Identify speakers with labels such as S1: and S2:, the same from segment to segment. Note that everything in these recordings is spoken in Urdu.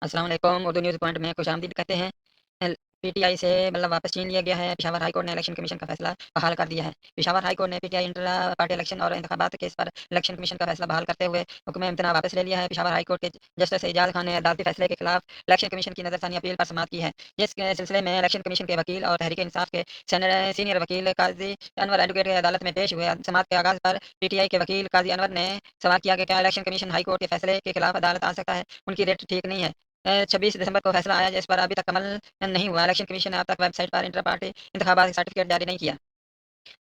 S1: السلام علیکم، اردو نیوز پوائنٹ میں خوش آمدید کہتے ہیں۔ پی ٹی آئی سے بلّہ واپس چھین لیا گیا ہے۔ پشاور ہائی کورٹ نے الیکشن کمیشن کا فیصلہ بحال کر دیا ہے۔ پشاور ہائی کورٹ نے P T I intra party election اور انتخابات کیس پر الیکشن کمیشن کا فیصلہ بحال کرتے ہوئے حکم امتناع واپس لے لیا ہے۔ پشاور ہائی کورٹ کے جسٹس اعجاز خان نے عدالتی فیصلے کے خلاف الیکشن کمیشن کی نظر ثانی اپیل پر سماعت کی ہے، جس کے سلسلے میں الیکشن کمیشن کے وکیل اور تحریک انصاف کے سینئر وکیل قاضی انور ایڈوکیٹ عدالت میں پیش ہوئے۔ سماعت کے آغاز پر پی ٹی آئی کے وکیل قاضی انور نے سوال کیا کہ کیا الیکشن کمیشن ہائی کورٹ کے فیصلے کے خلاف عدالت آ سکتا ہے؟ ان کی ریٹ ٹھیک نہیں ہے۔ 26 دسمبر کو فیصلہ آیا جس پر ابھی تک عمل نہیں ہوا۔ الیکشن کمیشن نے اب تک ویب سائٹ پر انٹر پارٹی انتخابات کا سرٹیفکیٹ جاری نہیں کیا۔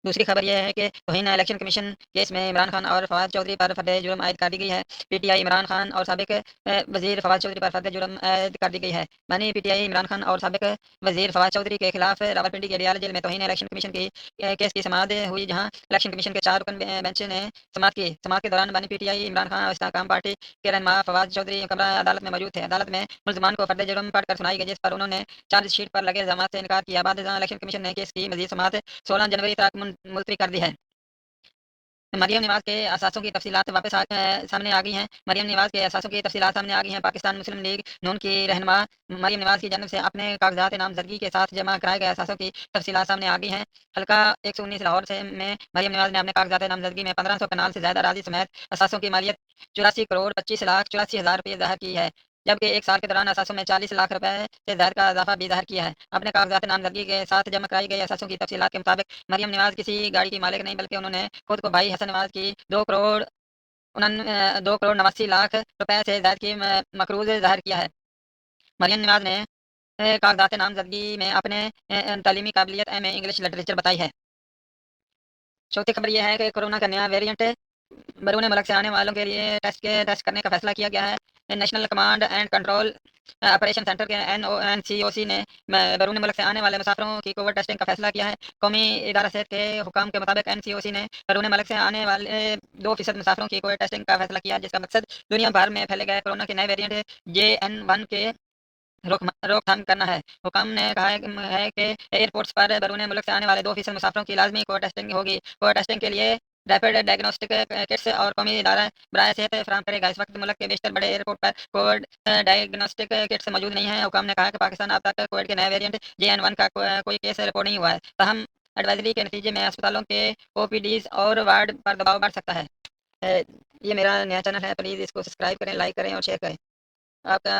S1: دوسری خبر یہ ہے کہ توہین الیکشن کمیشن کیس میں عمران خان اور فواد چودھری پر فرد جرم عائد کر دی گئی ہے۔ P T I Imran Khan اور سابق وزیر فواد چودھری پر فرد جرم عائد کر دی گئی ہے۔ بانی P T I Imran Khan اور سابق وزیر فواد چودھری کے خلاف راولپنڈی کے ڈیال جیل میں توہین الیکشن کمیشن کی کیس کی سماعت ہوئی، جہاں الیکشن کمیشن کے 4 رکن بینچ نے سماعت کی۔ سماعت کے دوران بانی P T I Imran Khan اور استحکام پارٹی کے رہنما فواد چودھری کمرہ عدالت میں موجود تھے۔ عدالت میں ملزمان کو فرد جرم پڑھ کر سنائی گئی، جس پر انہوں نے چارج شیٹ پر لگے الزامات سے انکار کیا۔ بعد ازاں الیکشن کمیشن نے کیس کی مزید سماعت 16 جنوری تک ملتوی کر دی ہے۔ مریم نواز کے اثاثوں کی تفصیلات سامنے آ گئی ہیں۔ مریم نواز کے اثاثوں کی تفصیلات سامنے آ گئی ہیں۔ پاکستان مسلم لیگ نون کی رہنما مریم نواز کی جانب سے اپنے کاغذات نامزدگی کے ساتھ جمع کرائے گئے اثاثوں کی تفصیلات سامنے آ گئی ہیں۔ حلقہ 119 لاہور میں مریم نواز نے اپنے کاغذات نامزدگی میں 1500 کنال سے زیادہ اراضی سمیت اثاثوں کی مالیت 84,25,84,000 روپے ظاہر کی ہے، جبکہ ایک سال کے دوران اثاثوں میں 40 لاکھ روپے سے زائد کا اضافہ بھی ظاہر کیا ہے۔ اپنے کاغذات نامزدگی کے ساتھ جمع کرائی گئی اثاثوں کی تفصیلات کے مطابق مریم نواز کسی گاڑی کی مالک نہیں، بلکہ انہوں نے خود کو بھائی حسن نواز کی 2,89,00,000 روپے سے زائد کی مقروض ظاہر کیا ہے۔ مریم نواز نے کاغذات نامزدگی میں اپنے تعلیمی قابلیت ایم اے انگلش لٹریچر بتائی ہے۔ چوتھی خبر یہ ہے کہ کورونا کا نیا ویریئنٹ بیرون ملک سے آنے والوں کے لیے ٹیسٹ کرنے کا فیصلہ کیا گیا ہے۔ National command and control operation centre کے این سی او سی نے بیرون ملک سے آنے والے مسافروں کی کووڈ ٹیسٹنگ کا فیصلہ کیا ہے۔ قومی ادارہ صحت کے حکام کے مطابق این سی او سی نے بیرون ملک سے آنے والے 2% مسافروں کی کووڈ ٹیسٹنگ کا فیصلہ کیا، جس کا مقصد دنیا بھر میں پھیلے گئے کورونا کے نئے ویریئنٹ JN1 کے روک تھام کرنا ہے۔ حکام نے کہا ہے کہ ایئرپورٹس پر بیرون ملک سے آنے والے 2% مسافروں کی لازمی کووڈ ٹیسٹنگ ہوگی۔ کووڈ ٹیسٹنگ کے لیے ریپڈ ڈائگنوسٹک کٹس اور قومی ادارہ برائے صحت فراہم کرے گا۔ اس وقت ملک کے بیشتر بڑے ایئرپورٹ پر کووڈ ڈائگنوسٹک کٹس موجود نہیں ہیں۔ حکام نے کہا کہ پاکستان اب تک کووڈ کے نئے ویریئنٹ JN1 کا کوئی کیس رپورٹ نہیں ہوا ہے، تاہم ایڈوائزری کے نتیجے میں اسپتالوں کے او پی ڈیز اور وارڈ پر دباؤ بڑھ سکتا ہے۔ یہ میرا نیا چینل ہے، پلیز اس کو سبسکرائب کریں، لائک کریں اور شیئر کریں۔ آپ کا